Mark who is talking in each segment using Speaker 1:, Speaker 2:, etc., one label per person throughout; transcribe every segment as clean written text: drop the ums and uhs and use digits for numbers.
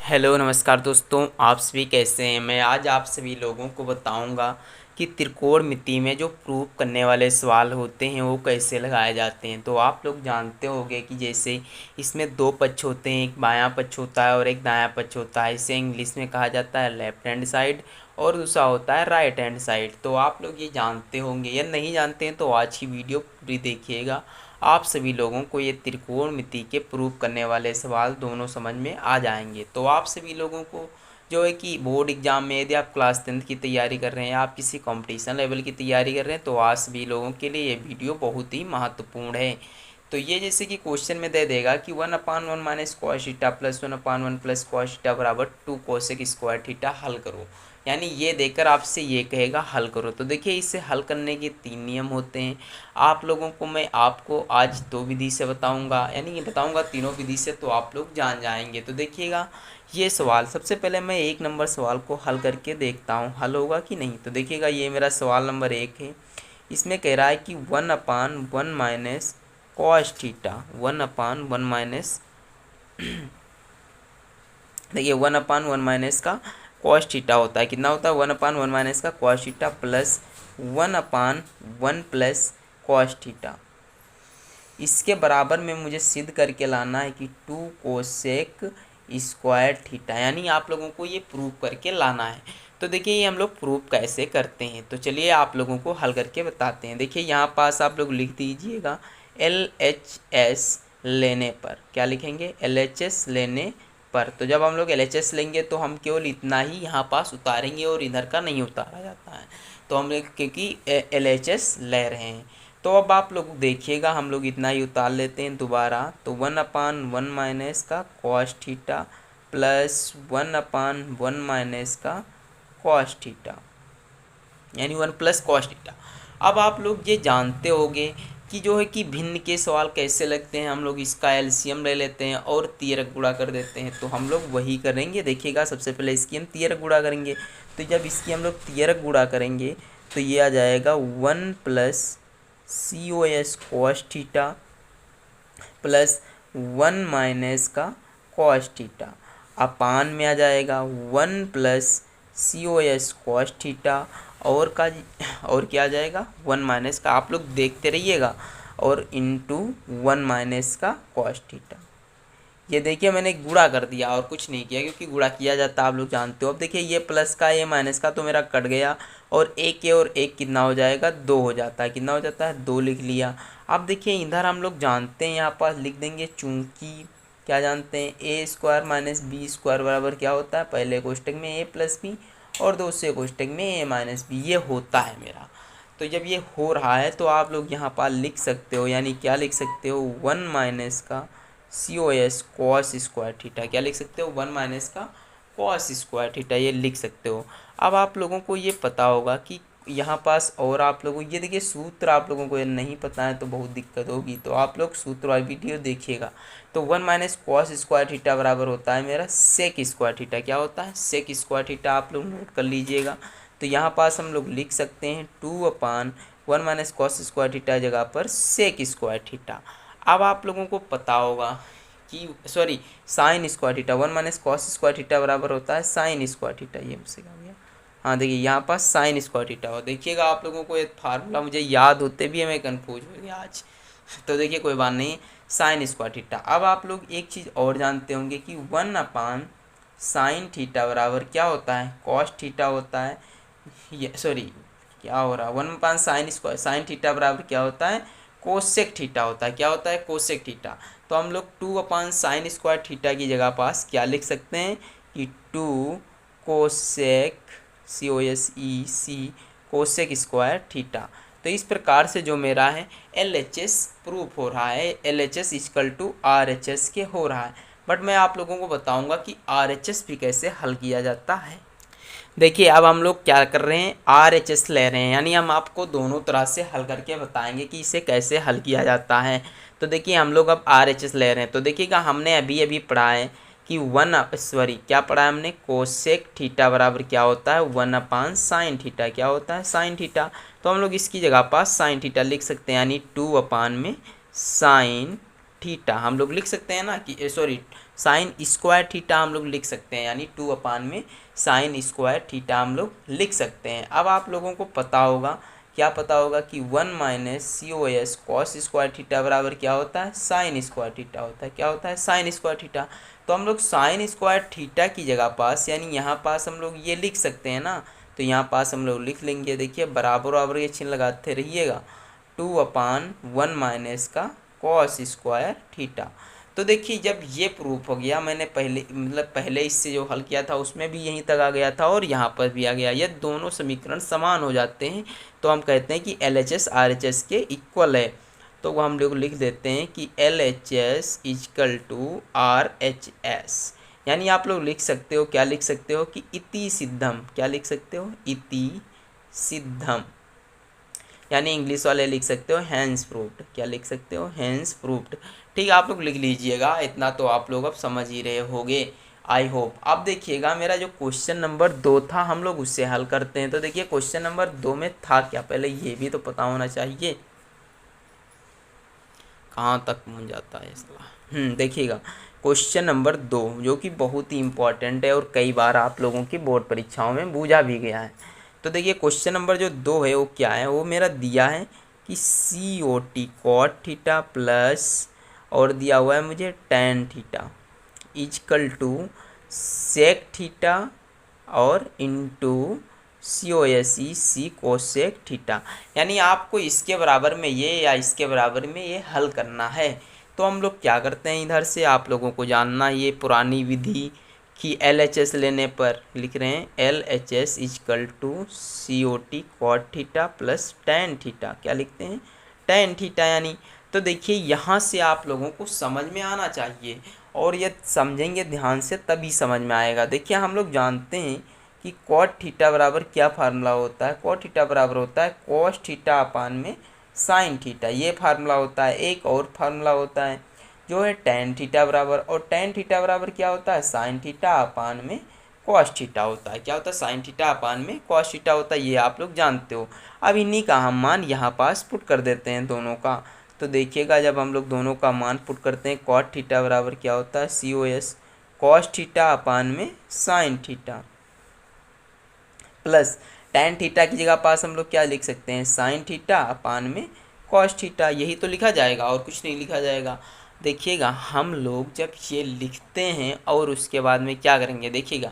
Speaker 1: Hello नमस्कार दोस्तों, आप सभी कैसे हैं। मैं आज आप सभी लोगों को बताऊंगा कि त्रिकोणमिति में जो प्रूव करने वाले सवाल होते हैं वो कैसे लगाए जाते हैं। तो आप लोग जानते होंगे कि जैसे इसमें दो पक्ष होते हैं, एक बायां पक्ष होता है और एक दायां पक्ष होता है। इसे इंग्लिश में कहा जाता है लेफ्ट हैंड साइड और दूसरा होता है राइट हैंड साइड। तो आप लोग ये जानते होंगे या नहीं जानते हैं तो आज की वीडियो पूरी देखिएगा। आप सभी लोगों को ये त्रिकोणमिति के प्रूव करने वाले सवाल दोनों समझ में आ जाएंगे। तो आप सभी लोगों को जो है कि बोर्ड एग्जाम में यदि आप क्लास 10th की तैयारी कर रहे हैं, आप किसी कंपटीशन लेवल की तैयारी कर रहे हैं, तो आप सभी लोगों के लिए ये वीडियो बहुत ही महत्वपूर्ण है। तो ये जैसे कि क्वेश्चन में दे देगा कि 1/1 minus cos theta plus 1/1 plus cos theta बराबर 2 कोसेक स्क्वायर थीटा हल करो। यानी ये देकर आपसे ये कहेगा हल करो। तो देखिए इसे हल करने के 3 नियम होते हैं। आप लोगों को मैं आपको आज 2 विधि से बताऊंगा, यानी ये बताऊंगा तीनों विधि से, तो आप लोग जान जाएंगे। तो देखिएगा ये सवाल, सबसे पहले मैं 1 नंबर सवाल को हल करके देखता हूँ हल होगा कि नहीं। तो देखिएगा ये मेरा सवाल नंबर 1 है। इसमें कह रहा है कि 1/1 माइनस कॉस थीटा 1/1 माइनस देखिए 1/1 माइनस का कॉस थीटा होता है, कितना होता है 1/1 माइनस का cos theta plus 1/1 plus cos theta. इसके बराबर में मुझे सिद्ध करके लाना है कि 2 कोसेक स्क्वायर थीटा, यानी आप लोगों को ये प्रूव करके लाना है। तो देखिए ये हम लोग प्रूव कैसे करते हैं, तो चलिए आप लोगों को हल करके बताते हैं। देखिए यहाँ पास आप लोग लिख दीजिएगा LHS लेने पर, क्या लिखेंगे LHS लेने पर। तो जब हम लोग LHS लेंगे तो हम केवल इतना ही यहाँ पास उतारेंगे और इधर का नहीं उतारा जाता है। तो हम लोग क्योंकि LHS ले रहे हैं, तो अब आप लोग देखिएगा हम लोग इतना ही उतार लेते हैं दोबारा। तो 1/1 माइनस का कॉस थीटा प्लस 1/1 माइनस का कॉस थीटा, यानी 1 प्लस कॉस थीटा। अब आप लोग ये जानते होंगे कि जो है कि भिन्न के सवाल कैसे लगते हैं। हम लोग इसका एलसीएम ले लेते हैं और तियरक गुणा कर देते हैं, तो हम लोग वही करेंगे। देखिएगा सबसे पहले इसकी हम तियरक गुणा करेंगे। तो जब इसकी हम लोग तियरक गुणा करेंगे तो ये आ जाएगा 1 plus COS cos theta plus 1 minus का कॉस थीटा अपान में आ जाएगा 1 प्लस COS कॉस थीटा और क्या आ जाएगा 1 माइनस का, आप लोग देखते रहिएगा, और इंटू 1 माइनस का कॉस थीटा। ये देखिए मैंने गुणा कर दिया और कुछ नहीं किया, क्योंकि गुणा किया जाता है आप लोग जानते हो। अब देखिए ये प्लस का ये माइनस का तो मेरा कट गया, और एक और एक कितना हो जाएगा 2 हो जाता है। कितना हो जाता है 2 लिख लिया। अब देखिए इधर हम लोग जानते हैं, यहाँ पास लिख देंगे, चूंकि क्या जानते हैं ए स्क्वायर माइनस बी स्क्वायर बराबर क्या होता है, पहले कोष्टक में ए प्लस बी और दूसरे कोष्टक में ए माइनस बी, ये होता है मेरा। तो जब ये हो रहा है तो आप लोग यहाँ पर लिख सकते हो, यानी क्या लिख सकते हो 1 माइनस का COS कॉस स्क्वायर थीटा, क्या लिख सकते हो 1 माइनस का कॉस स्क्वायर थीटा, ये लिख सकते हो। अब आप लोगों को ये पता होगा कि यहाँ पास, और आप लोगों ये देखिए सूत्र आप लोगों को ये नहीं पता है तो बहुत दिक्कत होगी, तो आप लोग सूत्र वाली वीडियो देखिएगा। तो 1 माइनस कॉस स्क्वायर थीटा बराबर होता है मेरा सेक स्क्वायर थीटा, क्या होता है सेक स्क्वायर थीटा, आप लोग नोट कर लीजिएगा। तो यहाँ पास हम लोग लिख सकते हैं 2/1 माइनस कॉस स्क्वायर थीटा जगह पर सेक स्क्वायर थीटा। अब आप लोगों को पता होगा कि sorry sine square theta 1 minus cos square theta बराबर होता है साइन स्क्वायर थीटा, ये मुझसे कहा गया। हाँ देखिए यहाँ पास साइन स्क्वायर थीटा हो, देखिएगा आप लोगों को ये फार्मूला मुझे याद होते भी है, मैं कन्फ्यूज हो गया आज। तो देखिए कोई बात नहीं, साइन स्क्वायर थीटा। अब आप लोग एक चीज़ और जानते होंगे कि 1/साइन थीटा बराबर क्या होता है कॉस थीटा होता है। ये सॉरी क्या हो रहा है 1/साइन थीटा बराबर क्या होता है कोसेक थीटा होता है, क्या होता है कोसेक थीटा। तो हम लोग 2/साइन स्क्वायर थीटा की जगह पास क्या लिख सकते हैं कि 2 cosec COSEC cosec square theta. तो इस प्रकार से जो मेरा है LHS प्रूफ हो रहा है, LHS इक्वल टू RHS के हो रहा है। बट मैं आप लोगों को बताऊंगा कि RHS भी कैसे हल किया जाता है। देखिए अब हम लोग क्या कर रहे हैं RHS ले रहे हैं, यानी हम आपको दोनों तरह से हल करके बताएंगे कि इसे कैसे हल किया जाता है। तो देखिए हम लोग अब RHS ले रहे हैं, तो देखिएगा हमने अभी अभी पढ़ा है कि क्या पढ़ा है हमने कोसेक थीटा बराबर क्या होता है 1/साइन थीटा, क्या होता है साइन थीटा। तो हम लोग इसकी जगह पर साइन थीटा लिख सकते हैं, यानी 2/में साइन थीटा हम लोग लिख सकते हैं ना कि साइन स्क्वायर थीटा हम लोग लिख सकते हैं, यानी 2 अपान में साइन स्क्वायर थीटा हम लोग लिख सकते हैं। अब आप लोगों को पता होगा, क्या पता होगा कि 1 minus COS cos square theta बराबर क्या होता है, साइन स्क्वायर थीटा होता है। क्या होता है, साइन स्क्वायर थीटा। तो हम लोग साइन स्क्वायर थीटा की जगह पास, यानी यहाँ पास हम लोग ये लिख सकते हैं ना, तो यहाँ पास हम लोग लिख लेंगे, देखिए बराबर बराबर ये चिन्ह लगाते रहिएगा, 2 अपान 1 माइनस का कॉस स्क्वायर थीटा। तो देखिए जब ये प्रूफ हो गया, मैंने पहले इससे जो हल किया था उसमें भी यहीं तक आ गया था और यहाँ पर भी आ गया, ये दोनों समीकरण समान हो जाते हैं, तो हम कहते हैं कि LHS RHS के इक्वल है। तो वो हम लोग लिख देते हैं कि LHS इक्वल टू RHS, यानी आप लोग लिख सकते हो, क्या लिख सकते हो कि इति सिद्धम, क्या लिख सकते हो, इति सिद्धम, यानी इंग्लिश वाले लिख सकते हो हैंस प्रूव्ड। क्या लिख सकते हो, हैंस प्रूव्ड। ठीक है, आप लोग लिख लीजिएगा, इतना तो आप लोग अब समझ ही रहे होगे, आई होप। अब देखिएगा मेरा जो क्वेश्चन नंबर 2 था, हम लोग उससे हल करते हैं। तो देखिए क्वेश्चन नंबर 2 में था क्या, पहले ये भी तो पता होना चाहिए, कहाँ तक पहुँच जाता है इसका। देखिएगा क्वेश्चन नंबर 2 जो कि बहुत ही इंपॉर्टेंट है और कई बार आप लोगों की बोर्ड परीक्षाओं में पूछा भी गया है। तो देखिए क्वेश्चन नंबर जो 2 है वो क्या है, वो मेरा दिया है कि COT कॉट थीटा प्लस और दिया हुआ है मुझे tan theta is equal to sec theta और into COSE C cosec theta, यानी आपको इसके बराबर में ये या इसके बराबर में ये हल करना है। तो हम लोग क्या करते हैं, इधर से आप लोगों को जानना ये पुरानी विधि कि LHS लेने पर लिख रहे हैं LHS is equal to COT cot theta plus tan theta. क्या लिखते हैं, tan थीटा, यानी तो देखिए यहाँ से आप लोगों को समझ में आना चाहिए और ये समझेंगे ध्यान से तभी समझ में आएगा। देखिए हम लोग जानते हैं कि कॉट थीटा बराबर क्या फार्मूला होता है, कॉट थीटा बराबर होता है कॉस थीटा अपान में साइन थीटा, ये फार्मूला होता है। एक और फार्मूला होता है जो है tan थीटा बराबर, और tan थीटा बराबर क्या होता है, साइन थीटा अपान में कॉस थीटा होता है। क्या होता है, साइन थीटा अपान में कॉस थीटा होता है, ये आप लोग जानते हो। अब इन्हीं का हम मान यहाँ पास पुट कर देते हैं दोनों का। तो देखिएगा जब हम लोग दोनों का मान पुट करते हैं, कॉट थीटा बराबर क्या होता है, COS कॉस थीटा अपान में sine theta plus tan theta की जगह पास हम लोग क्या लिख सकते हैं, साइन थीटा अपान में कॉस थीटा, यही तो लिखा जाएगा और कुछ नहीं लिखा जाएगा। देखिएगा हम लोग जब ये लिखते हैं और उसके बाद में क्या करेंगे, देखिएगा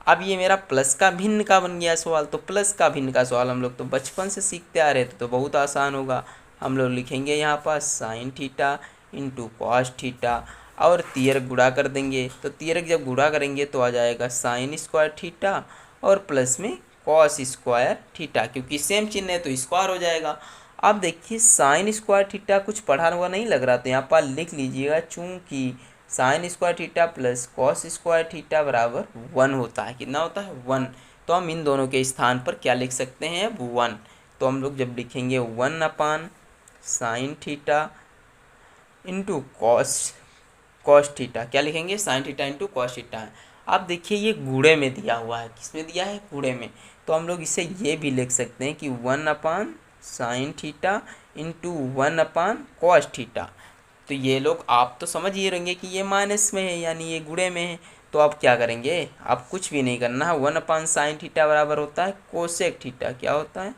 Speaker 1: अब ये मेरा प्लस का भिन्न का बन गया सवाल, तो प्लस का भिन्न का सवाल हम लोग तो बचपन से सीखते आ रहे थे, तो बहुत आसान होगा। हम लोग लिखेंगे यहाँ पास sine theta into cos theta और तियरक गुणा कर देंगे, तो तियरक जब गुणा करेंगे तो आ जाएगा साइन स्क्वायर थीटा और प्लस में कॉस स्क्वायर थीटा, क्योंकि सेम चिन्ह है तो स्क्वायर हो जाएगा। अब देखिए साइन स्क्वायर थीटा कुछ पढ़ा हुआ नहीं लग रहा, तो यहाँ पर लिख लीजिएगा, चूंकि sine square theta plus cos square theta बराबर 1 होता है। कितना होता है, 1। तो हम इन दोनों के स्थान पर क्या लिख सकते हैं, 1। तो हम लोग जब लिखेंगे 1 अपान sign theta into cos theta, क्या लिखेंगे, sign theta into cos theta. अब देखिए ये गुणे में दिया हुआ है, किसमें दिया है, गुणे में, तो हम लोग इसे ये भी लिख सकते हैं कि 1 अपान साइन थीटा इंटू 1 अपान कॉस थीटा। तो ये लोग आप तो समझ ही रहेंगे कि ये माइनस में है, यानी ये गुणे में है। तो आप क्या करेंगे, आप कुछ भी नहीं करना है, 1 अपान साइन थीटा बराबर होता है कोसेक थीटा, क्या होता है,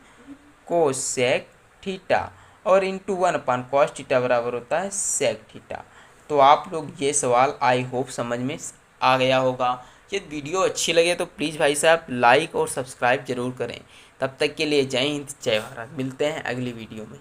Speaker 1: कोसेक थीटा, और इंटू 1 अपान कॉस थीटा बराबर होता है सेक थीटा। तो आप लोग ये सवाल आई होप समझ में आ गया होगा। ये वीडियो अच्छी लगे तो प्लीज़ भाई साहब लाइक और सब्सक्राइब जरूर करें। तब तक के लिए जय हिंद जय भारत, मिलते हैं अगली वीडियो में।